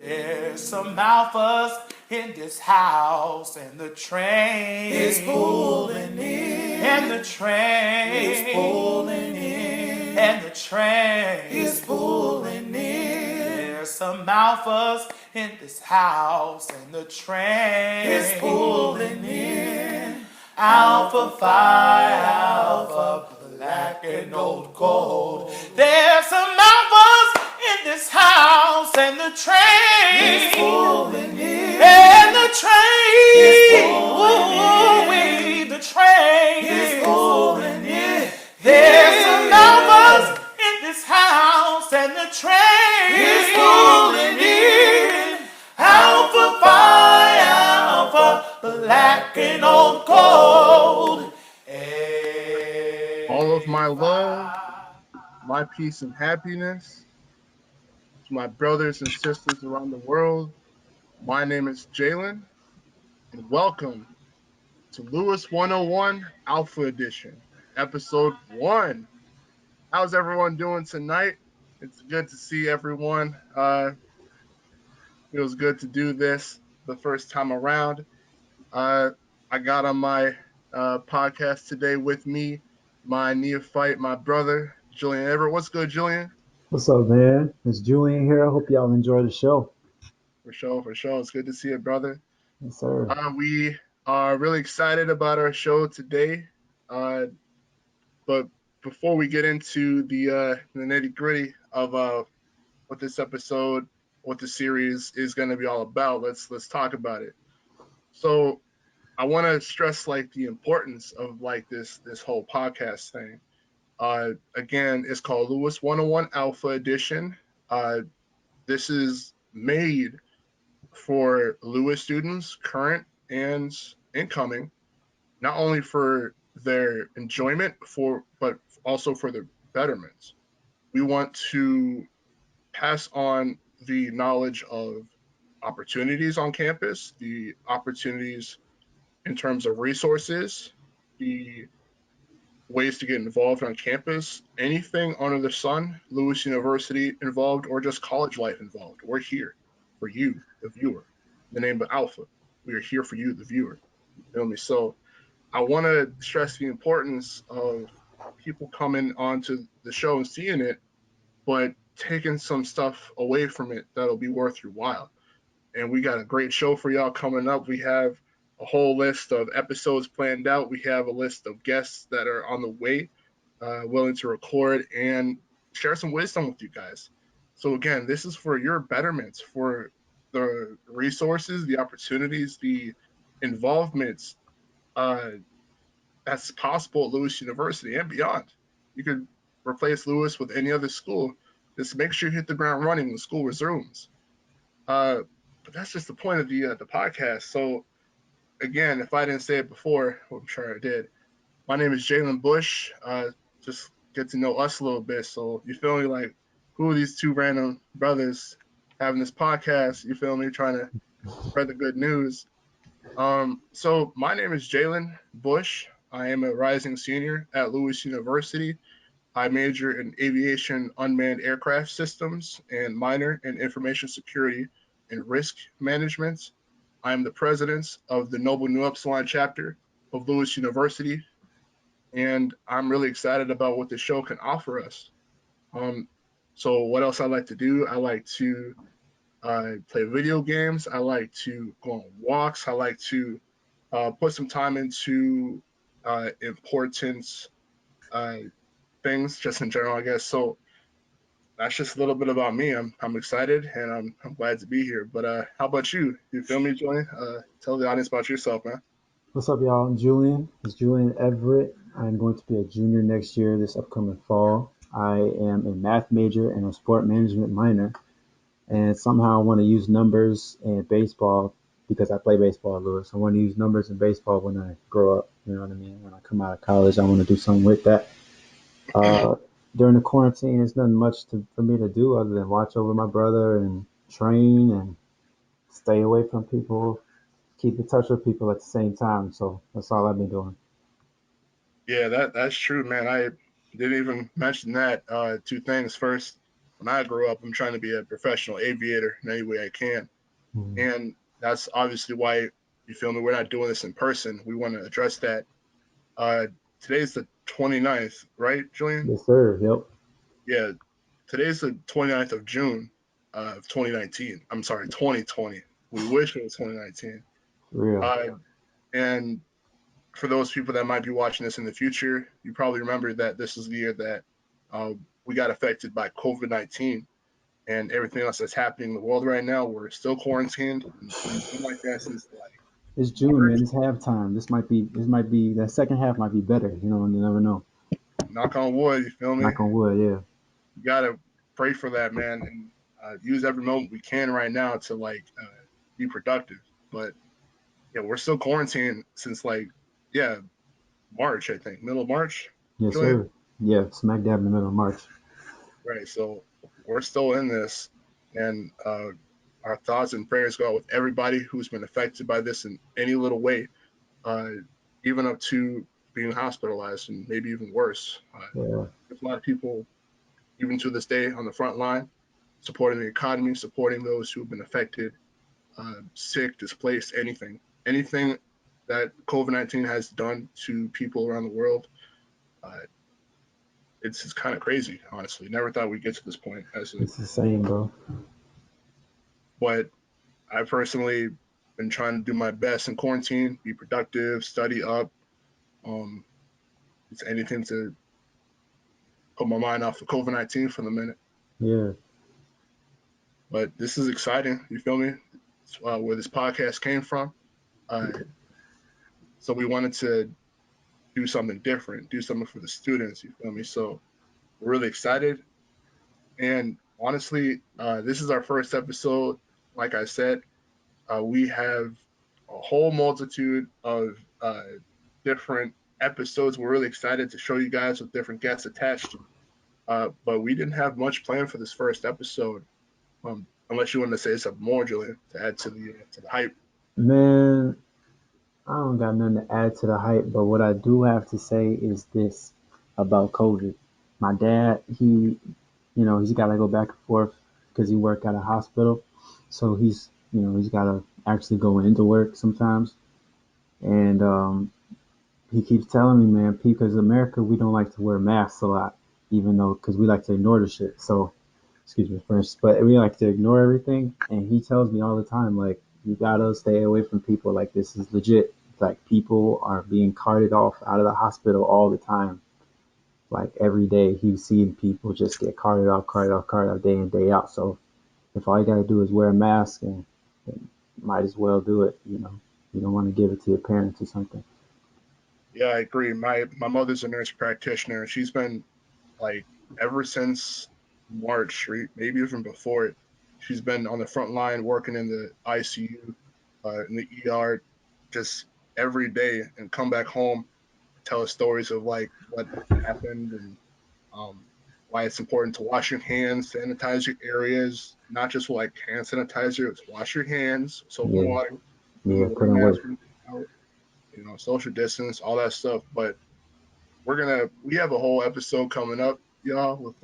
There's some alphas in this house, and the train is pulling in, and the train is pulling in, and the train is pulling in. There's some alphas in this house, and the train is pulling in. Alpha Phi Alpha, black and old gold. There's some alphas in this house, and the train is pulling in, and the train is pulling in, the train is pulling in. There's some alphas in this house, and the train is pulling in. Alpha Phi Alpha, black and old gold. All of my love, my peace and happiness to my brothers and sisters around the world. My name is Jalen, and welcome to Lewis 101 Alpha Edition, Episode 1. How's everyone doing tonight? It's good to see everyone. Feels good to do this the first time around. I got on my podcast today with me my neophyte, my brother, Julian Everett. What's good, Julian? What's up, man? It's Julian here. I hope y'all enjoy the show. For sure, for sure. It's good to see you, brother. Yes, sir. We are really excited about our show today. But before we get into the nitty gritty of what this episode, what the series is going to be all about, let's talk about it. So I want to stress like the importance of like this whole podcast thing. Again, it's called Lewis 101 Alpha Edition. This is made for Lewis students, current and incoming, not only for their enjoyment, but also for their betterment. We want to pass on the knowledge of opportunities on campus, the opportunities in terms of resources, the ways to get involved on campus, anything under the sun, Lewis University involved, or just college life involved. We're here for you, the viewer. The name of Alpha. We are here for you, the viewer. You feel me? So I want to stress the importance of people coming onto the show and seeing it, but taking some stuff away from it that'll be worth your while. And we got a great show for y'all coming up. We have a whole list of episodes planned out. We have a list of guests that are on the way, willing to record and share some wisdom with you guys. So again, this is for your betterment, for the resources, the opportunities, the involvements that's possible at Lewis University and beyond. You could replace Lewis with any other school. Just make sure you hit the ground running when school resumes. But that's just the point of the podcast. So again, if I didn't say it before, well, I'm sure I did. My name is Jalen Bush. Just get to know us a little bit. So you feel me? Like, who are these two random brothers having this podcast? You feel me? Trying to spread the good news. So my name is Jalen Bush. I am a rising senior at Lewis University. I major in aviation unmanned aircraft systems and minor in information security and risk management. I am the president of the Noble New Upsilon chapter of Lewis University, and I'm really excited about what this show can offer us. Um, so what else I like to do? I like to play video games. I like to go on walks. I like to put some time into important uh, things just in general, I guess. So that's just a little bit about me. I'm excited and I'm glad to be here. But how about you? You feel me, Julian? Tell the audience about yourself, man. What's up, y'all? I'm Julian. It's Julian Everett. I'm going to be a junior next year, this upcoming fall. I am a math major and a sport management minor. And somehow I want to use numbers in baseball because I play baseball at Lewis. I want to use numbers in baseball when I grow up. You know what I mean? When I come out of college, I want to do something with that. Uh, During the quarantine, there's nothing much for me to do other than watch over my brother and train and stay away from people, keep in touch with people at the same time. So that's all I've been doing. Yeah, that's true, man. I didn't even mention that. Two things. First, when I grew up, I'm trying to be a professional aviator in any way I can. Mhm. And that's obviously why, you feel me, we're not doing this in person. We want to address that. Uh, Today's the 29th, right, Julian? Yes, sir. Yep. Yeah, today's the 29th of June of 2019. I'm sorry, 2020. We wish it was 2019. Real. Uh, and for those people that might be watching this in the future, you probably remember that this is the year that we got affected by COVID-19 and everything else that's happening in the world right now. We're still quarantined, and it's been like that since like It's June, man. March. It's halftime. This might be that second half might be better. You never know. Knock on wood, you feel me? Knock on wood. Yeah. You gotta pray for that, man, and use every moment we can right now to be productive. But yeah, we're still quarantined since yeah, March, I think, middle of March, Yes, Julian. sir. Yeah. Smack dab in the middle of March. Right. So we're still in this, and our thoughts and prayers go out with everybody who's been affected by this in any little way, uh, even up to being hospitalized and maybe even worse. Yeah. There's a lot of people, even to this day, on the front line, supporting the economy, supporting those who've been affected, sick, displaced, anything that COVID-19 has done to people around the world. Uh, it's kind of crazy, honestly. Never thought we'd get to this point It's the same, bro. but I personally been trying to do my best in quarantine, be productive, study up. Um, it's anything to put my mind off of COVID-19 for the minute. Yeah. But this is exciting. You feel me? It's, where this podcast came from. Uh, so we wanted to do something different, do something for the students. You feel me? So we're really excited. And honestly, this is our first episode. Like I said, we have a whole multitude of different episodes. We're really excited to show you guys with different guests attached. But we didn't have much planned for this first episode, unless you want to say something more, Julian, to add to the hype. Man, I don't got nothing to add to the hype, but what I do have to say is this about COVID. My dad, he's got to go back and forth because he work at a hospital, so he's got to actually go into work sometimes, and he keeps telling me, man, because America, we don't like to wear masks a lot, even though because we like to ignore the shit. So, excuse me first, but we like to ignore everything, and he tells me all the time, like, you gotta stay away from people. Like, this is legit. Like, people are being carted off out of the hospital all the time. Like, every day, he's seeing people just get carted off day in, day out. So, if all you gotta do is wear a mask, and might as well do it. You don't want to give it to your parents or something. Yeah, I agree. My mother's a nurse practitioner. She's been like ever since March, or maybe even before it. She's been on the front line working in the ICU, in the ER, just every day, and come back home, tell us stories of like what happened and um, why it's important to wash your hands, sanitize your areas, not just with like hand sanitizer. It's wash your hands, soap and Yeah, water, yeah, wear put a in mask work. when you go out, social distance, all that stuff. But we have a whole episode coming up, y'all, with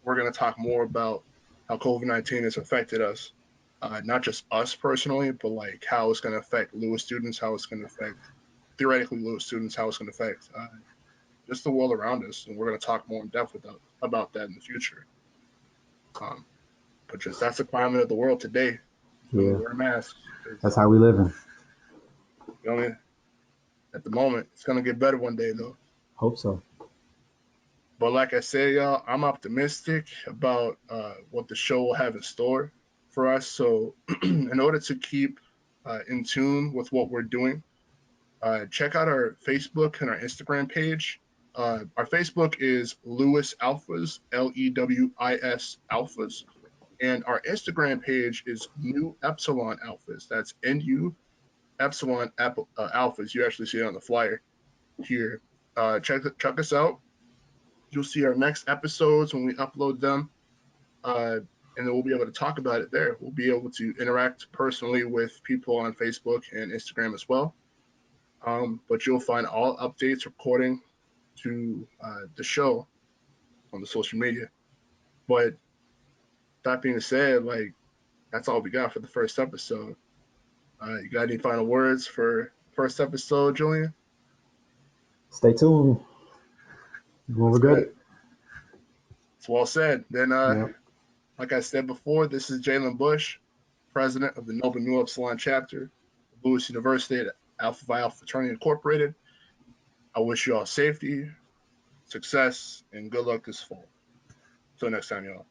we're gonna talk more about how COVID-19 has affected us, not just us personally, but like how it's gonna affect Lewis students, how it's gonna affect theoretically Lewis students, how it's gonna affect just the world around us, and we're gonna talk more in depth about that in the future. Um, but just that's the climate of the world today. Let me Yeah, wear a mask that's because how we living. you know, at the moment it's gonna get better one day though. Hope so. But like I said, y'all, I'm optimistic about what the show will have in store for us. So, in order to keep in tune with what we're doing, check out our Facebook and our Instagram page. Our Facebook is Lewis Alphas, Lewis Alphas, and our Instagram page is New Epsilon Alphas. That's NU Epsilon Alphas. You actually see it on the flyer here. Check us out. You'll see our next episodes when we upload them, and then we'll be able to talk about it there. We'll be able to interact personally with people on Facebook and Instagram as well. But you'll find all updates according to the show on the social media. But that being said, like that's all we got for the first episode. You got any final words for first episode, Julian? Stay tuned. You won't regret Good. it. It's well said. Then, Yep. like I said before, this is Jalen Bush, president of the Nova Nu Upsilon chapter of Lewis University at Alpha Phi Alpha Fraternity Incorporated. I wish you all safety, success, and good luck this fall. Till next time, y'all.